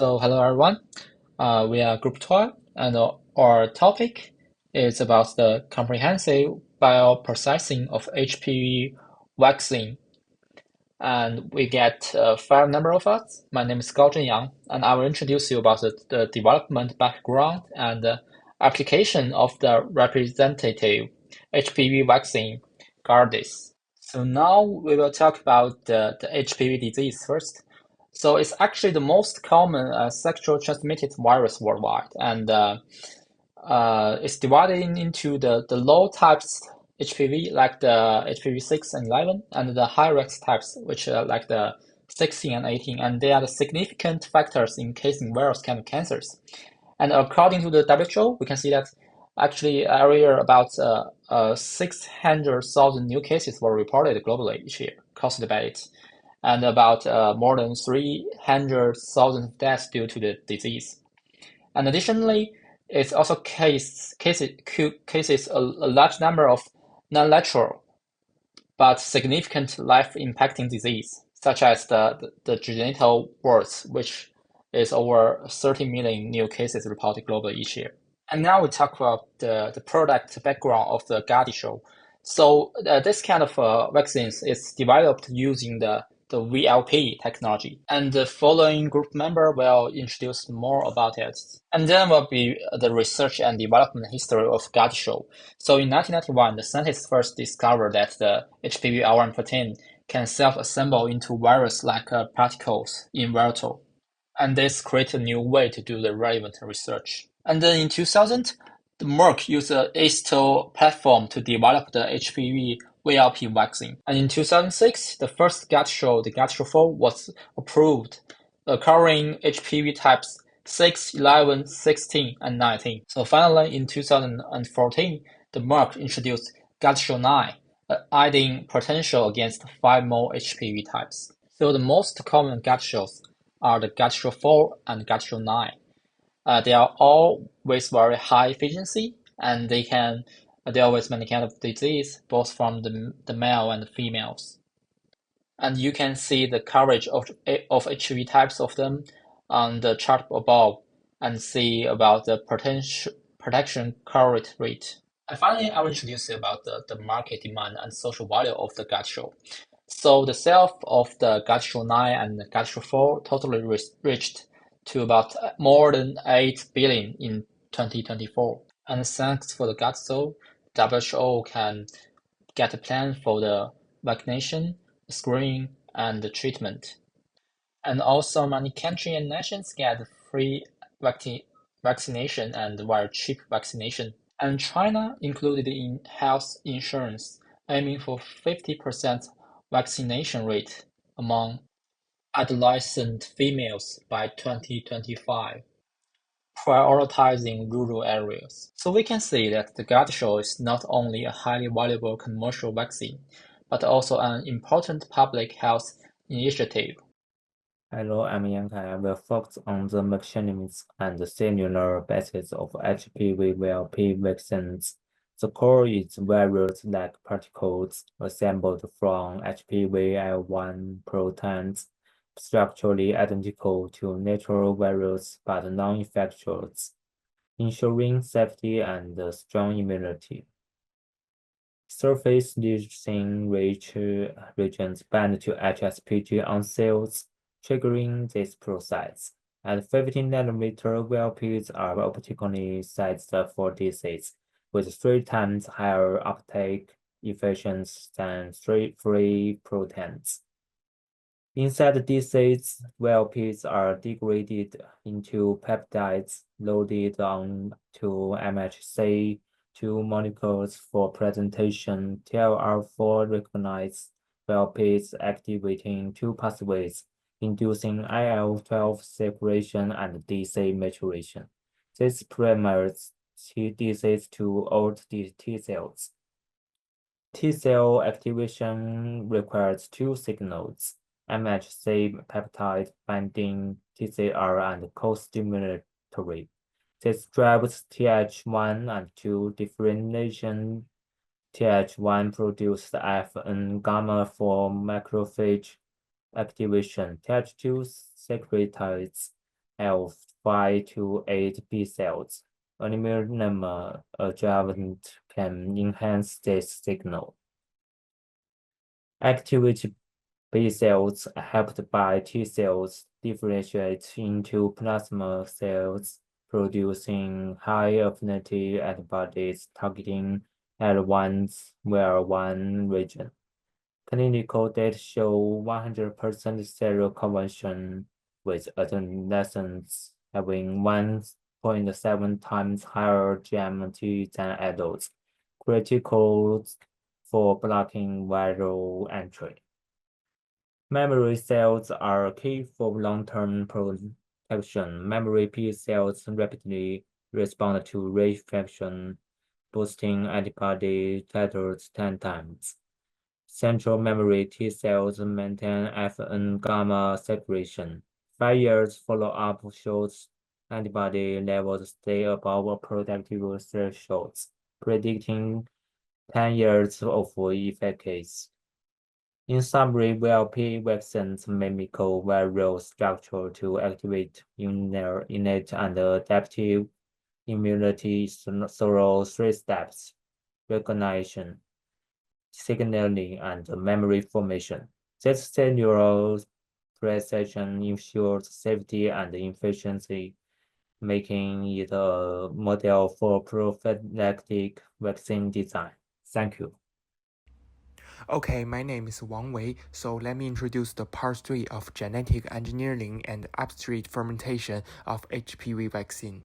So hello everyone. We are Group 12, and our topic is about the comprehensive bioprocessing of HPV vaccine. And we get five number of us. My name is Gaozhen Yang, and I will introduce you about the development background and application of the representative HPV vaccine, GARDIS. So now we will talk about the HPV disease first. So it's actually the most common sexual transmitted virus worldwide, and it's divided into the low types HPV, like the HPV 6 and 11, and the high risk types, which are like the 16 and 18, and they are the significant factors in causing various kind of cancers. And according to the WHO, we can see that actually every year about 600,000 new cases were reported globally each year caused by it, and about more than 300,000 deaths due to the disease. And additionally, it also cases a large number of non-lateral but significant life-impacting disease, such as the genital warts, which is over 30 million new cases reported globally each year. And now we talk about the product background of the Gardasil. So this kind of vaccines is developed using the VLP technology. And the following group member will introduce more about it. And then will be the research and development history of Gardasil. So in 1991, the scientists first discovered that the HPV L1 protein can self-assemble into virus-like particles in viral. And this created a new way to do the relevant research. And then in 2000, the Merck used the ASTO platform to develop the HPV VLP vaccine. And in 2006, the first Gardasil, the Gardasil 4, was approved, covering HPV types 6, 11, 16, and 19. So finally, in 2014, the Merck introduced Gardasil 9, adding potential against 5 more HPV types. So the most common Gardasils are the Gardasil 4 and Gardasil 9. They are all with very high efficiency, and they can deal with many kind of disease, both from the male and the females. And you can see the coverage of HPV types of them on the chart above, and see about the protection coverage rate. And finally, I will introduce you about the market demand and social value of the Gardasil. So the sales of the Gardasil 9 and the Gardasil 4 totally reached to about more than 8 billion in 2024. And thanks for the Gardasil, WHO can get a plan for the vaccination, screening, and the treatment. And also many countries and nations get free vaccination and very cheap vaccination. And China included in health insurance, aiming for 50% vaccination rate among adolescent females by 2025, prioritizing rural areas. So we can see that the Gardasil is not only a highly valuable commercial vaccine, but also an important public health initiative. Hello, I'm Yang Kai. I will focus on the mechanisms and the cellular basis of HPV-VLP vaccines. The core is virus-like particles assembled from HPV-L1 proteins, structurally identical to natural virus but non-infectious, ensuring safety and strong immunity. Surface leucine-rich regions bind to HSPG on cells, triggering this process. At 15 nanometer, VLPs are optically sized for disease, with 3 times higher uptake efficiency than free proteins. Inside disease, VLPs are degraded into peptides loaded onto MHC2 molecules for presentation. TLR4 recognizes VLPs activating 2 pathways, inducing IL-12 separation and DC maturation. This permits disease to old T cells. T cell activation requires 2 signals: MHC peptide binding TCR and co-stimulatory. This drives Th1 and 2 differentiation. Th1 produces FN gamma for macrophage activation. Th2 secretes have 5 to 8 B cells. A minimum adjuvant can enhance this signal. Activity B cells, helped by T cells, differentiate into plasma cells, producing high-affinity antibodies targeting L1 region. Clinical data show 100% seroconversion, with adolescents having 1.7 times higher GMT than adults, critical for blocking viral entry. Memory cells are key for long-term protection. Memory P cells rapidly respond to reinfection, boosting antibody titers 10 times. Central memory T cells maintain FN gamma secretion. 5 years follow-up shows antibody levels stay above protective thresholds, predicting 10 years of efficacy. In summary, VLP vaccines mimic viral structure to activate innate and adaptive immunity through 3 steps: recognition, signaling, and memory formation. This cellular precision ensures safety and efficiency, making it a model for prophylactic vaccine design. Thank you. Okay, my name is Wang Wei, so let me introduce the part 3 of genetic engineering and upstream fermentation of HPV vaccine.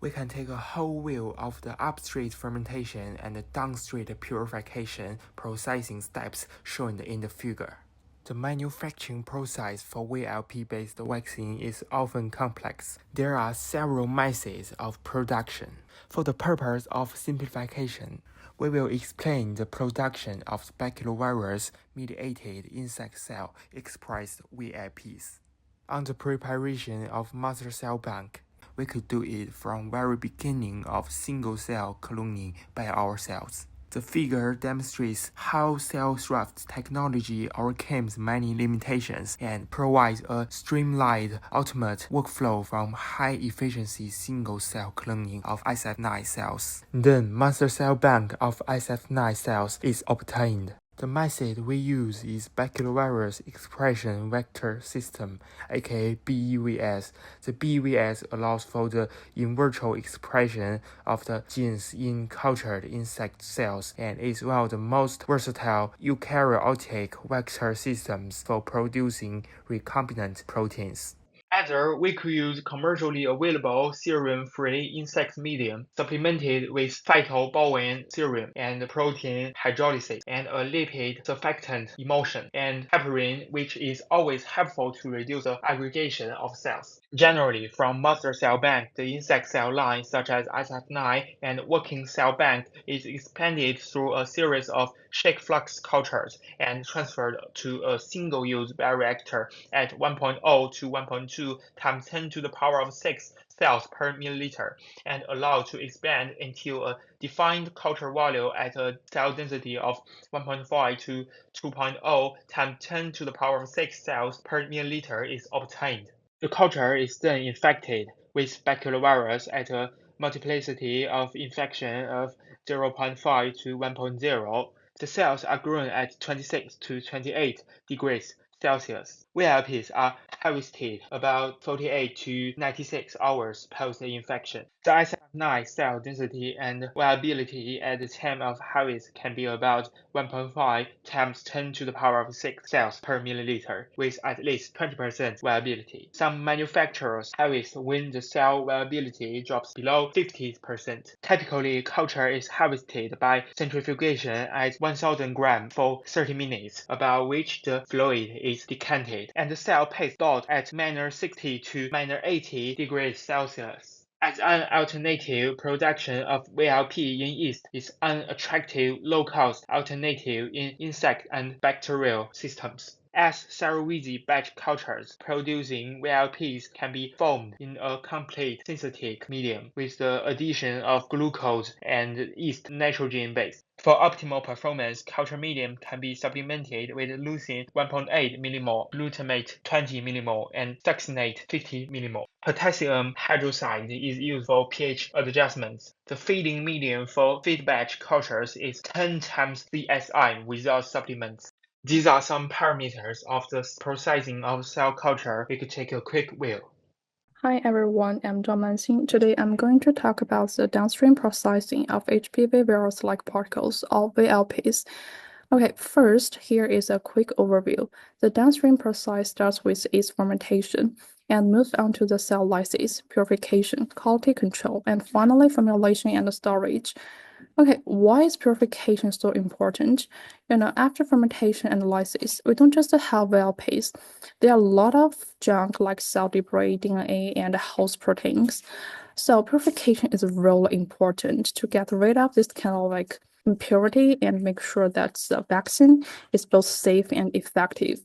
We can take a whole view of the upstream fermentation and the downstream purification processing steps shown in the figure. The manufacturing process for VLP-based vaccine is often complex. There are several methods of production. For the purpose of simplification, we will explain the production of baculovirus-mediated insect cell expressed VLPs. On the preparation of master cell bank, we could do it from very beginning of single-cell cloning by ourselves. The figure demonstrates how cell-shrift technology overcomes many limitations and provides a streamlined ultimate workflow from high-efficiency single-cell cloning of SF9 cells. Then, master cell bank of SF9 cells is obtained. The method we use is baculovirus expression vector system, aka BEVS. The BEVS allows for the in vitro expression of the genes in cultured insect cells and is one of the most versatile eukaryotic vector systems for producing recombinant proteins. Either we could use commercially available serum-free insect medium supplemented with phytobolin serum and protein hydrolysis and a lipid surfactant emulsion and heparin, which is always helpful to reduce the aggregation of cells. Generally, from master cell bank, the insect cell line such as SF9 and working cell bank is expanded through a series of shake flux cultures and transferred to a single-use bioreactor at 1.0 to 1.2 times 10 to the power of 6 cells per milliliter and allowed to expand until a defined culture volume at a cell density of 1.5 to 2.0 times 10 to the power of 6 cells per milliliter is obtained. The culture is then infected with baculovirus at a multiplicity of infection of 0.5 to 1.0. The cells are grown at 26 to 28 degrees Celsius. VLPs are harvested about 48 to 96 hours post-infection. The SF9 cell density and viability at the time of harvest can be about 1.5 times 10 to the power of 6 cells per milliliter, with at least 20% viability. Some manufacturers harvest when the cell viability drops below 50%. Typically, culture is harvested by centrifugation at 1000 grams for 30 minutes, about which the fluid is decanted, and the cell paste thawed at -60 to -80 degrees Celsius. As an alternative, production of VLP in yeast is an attractive, low-cost alternative in insect and bacterial systems. as Sarowizi batch cultures producing VLPs can be formed in a complete synthetic medium with the addition of glucose and yeast nitrogen base. For optimal performance, culture medium can be supplemented with leucine 1.8 mmol, glutamate 20 mmol, and succinate 50 mmol. Potassium hydroxide is used for pH adjustments. The feeding medium for feed batch cultures is 10 times CSI without supplements. These are some parameters of the processing of cell culture. We could take a quick view. Hi everyone, I'm Zhang Manxing. Today I'm going to talk about the downstream processing of HPV virus-like particles, or VLPs. Okay, first, here is a quick overview. The downstream process starts with its fermentation and moves on to the cell lysis, purification, quality control, and finally formulation and storage. Okay, why is purification so important? After fermentation and lysis, we don't just have VLPs. There are a lot of junk like cell debris, DNA, and host proteins. So purification is really important to get rid of this kind of like impurity and make sure that the vaccine is both safe and effective.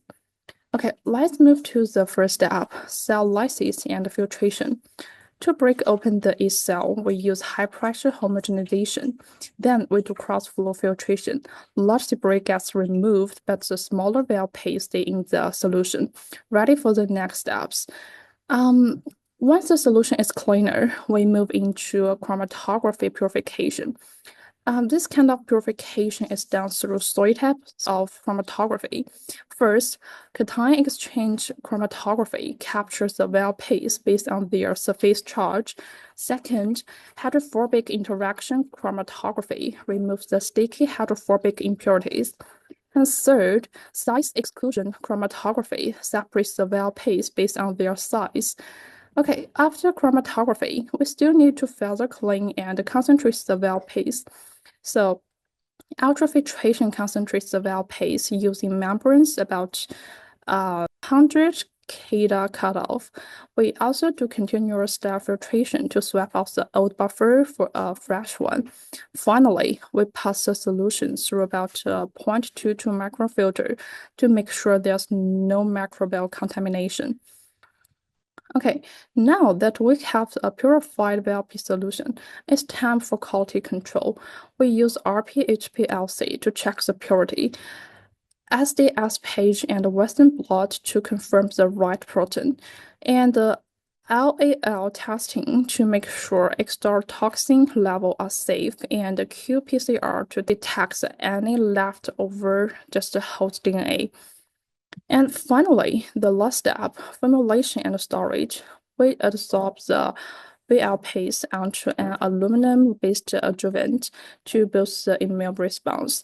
Okay, let's move to the first step, cell lysis and filtration. To break open the yeast cell, we use high-pressure homogenization. Then we do cross-flow filtration. Large debris gets removed, but the smaller VLP stay in the solution, ready for the next steps. Once the solution is cleaner, we move into a chromatography purification. This kind of purification is done through three types of chromatography. First, cation exchange chromatography captures the VLPs based on their surface charge. Second, hydrophobic interaction chromatography removes the sticky hydrophobic impurities. And third, size exclusion chromatography separates the VLPs based on their size. Okay, after chromatography, we still need to further clean and concentrate the VLPs. So ultrafiltration concentrates the VLPs using membranes about 100 Keda cutoff. We also do continuous step filtration to swap out the old buffer for a fresh one. Finally, we pass the solution through about 0.22 micron filter to make sure there's no microbial contamination. Okay, now that we have a purified VLP solution, it's time for quality control. We use RP-HPLC to check the purity, SDS page and Western blot to confirm the right protein, and LAL testing to make sure external toxin level are safe, and qPCR to detect any leftover just host DNA. And finally, the last step, formulation and storage. We absorb the VLPs onto an aluminum-based adjuvant to boost the immune response.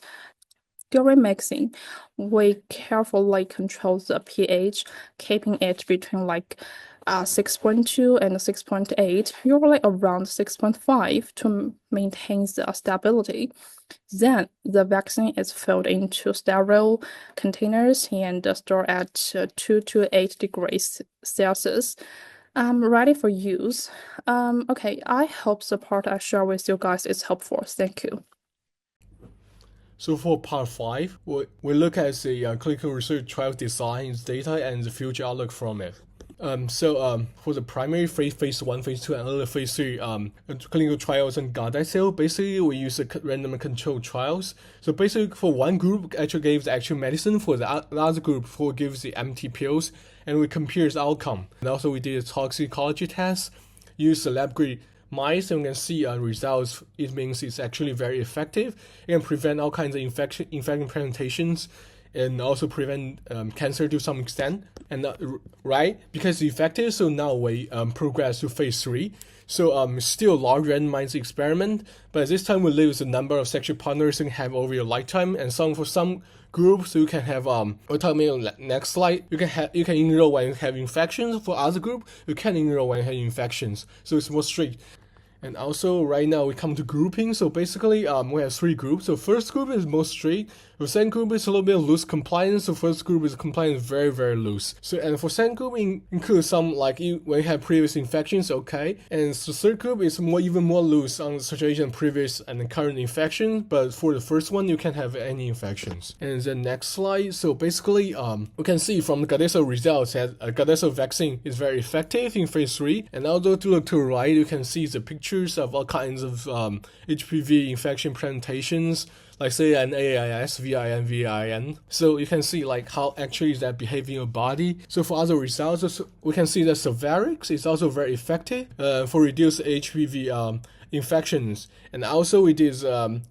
During mixing, we carefully control the pH, keeping it between 6.2 and 6.8, usually around 6.5 to maintain the stability. Then the vaccine is filled into sterile containers and stored at 2 to 8 degrees Celsius. Ready for use. Okay, I hope the part I share with you guys is helpful. Thank you. So for part 5, we look at the clinical research trial design, data, and the future outlook from it. For the primary phase 1, phase 2, and other phase 3 clinical trials on Gardasil, basically we use random controlled trials. So basically for one group actually gives the actual medicine, for the other group who gives the empty pills, and we compare the outcome. And also we did a toxicology test, use the lab grade mice, and we can see results. It means it's actually very effective. It can prevent all kinds of infection presentations, and also prevent cancer to some extent. And right, because it's effective, so now we progress to phase 3. So still a large randomized experiment, but this time we lose the number of sexual partners you can have over your lifetime, and for some groups you can have we'll talk about next slide. You can enroll when you have infections. For other group, you can enroll when you have infections. So it's more strict. And also right now we come to grouping. So basically we have 3 groups. So first group is most strict. For second group, it's a little bit of loose compliance. The first group is compliance very, very loose. So, and for second group, includes some like when you have previous infections, okay. And the third group is even more loose on the situation of previous and current infections. But for the first one, you can't have any infections. And the next slide. So basically, we can see from the Gardasil results that Gardasil vaccine is very effective in phase 3. And although to look to the right, you can see the pictures of all kinds of HPV infection presentations, like say an AIS, VIN, VIN. So you can see like how actually is that behaving in your body. So for other results, we can see that Cervarix is also very effective for reduced HPV infections. And also we did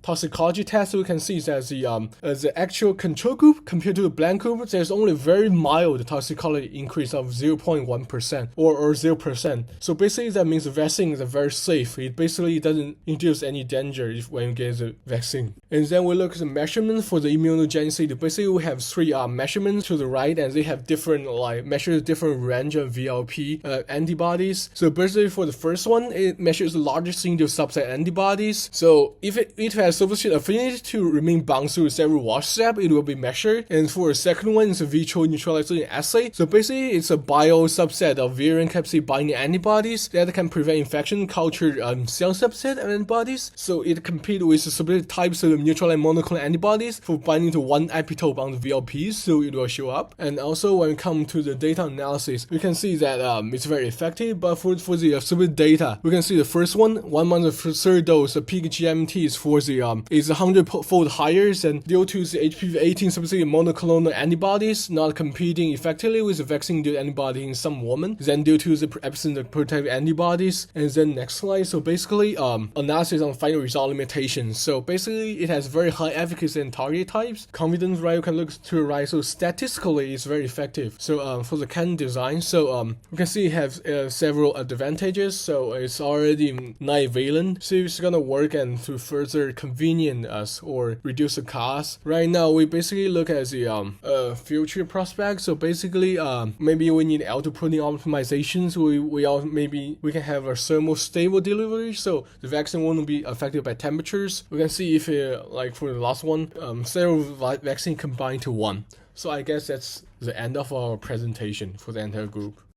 toxicology test. We can see that the actual control group compared to the blank group, there's only very mild toxicology increase of 0.1% or 0%. So basically that means the vaccine is very safe. It basically doesn't induce any danger when you get the vaccine. And then we look at the measurement for the immunogenicity. Basically we have 3 measurements to the right, and they have different measure different range of VLP antibodies. So basically for the first one, it measures the largest single subset antibodies. So if it has sufficient affinity to remain bound through several wash steps, it will be measured. And for the second one, it's a vitro neutralization assay. So basically, it's a bio subset of variant capsid binding antibodies that can prevent infection cultured cell subset antibodies. So it competes with specific types of neutralizing monoclonal antibodies for binding to one epitope on the VLPs, so it will show up. And also when it comes to the data analysis, we can see that it's very effective. But for the specific data, we can see the first one, 1 month of third dose, the peak GMT is for the is 100-fold higher than due to the HPV-18 specific monoclonal antibodies not competing effectively with the vaccine-induced antibody in some women, then due to the absence of protective antibodies. And then next slide. So basically, analysis on final result limitations. So basically, it has very high efficacy in target types. Confidence value can look to the right. So statistically, it's very effective. So for the can design, so we can see it has several advantages. So it's already 9-valent. So it's gonna work and to further convenience us or reduce the cost. Right now, we basically look at the future prospects. So basically, maybe we need L2 protein optimizations. We can have a thermal stable delivery, so the vaccine won't be affected by temperatures. We can see if like for the last one, several vaccine combined to one. So I guess that's the end of our presentation for the entire group.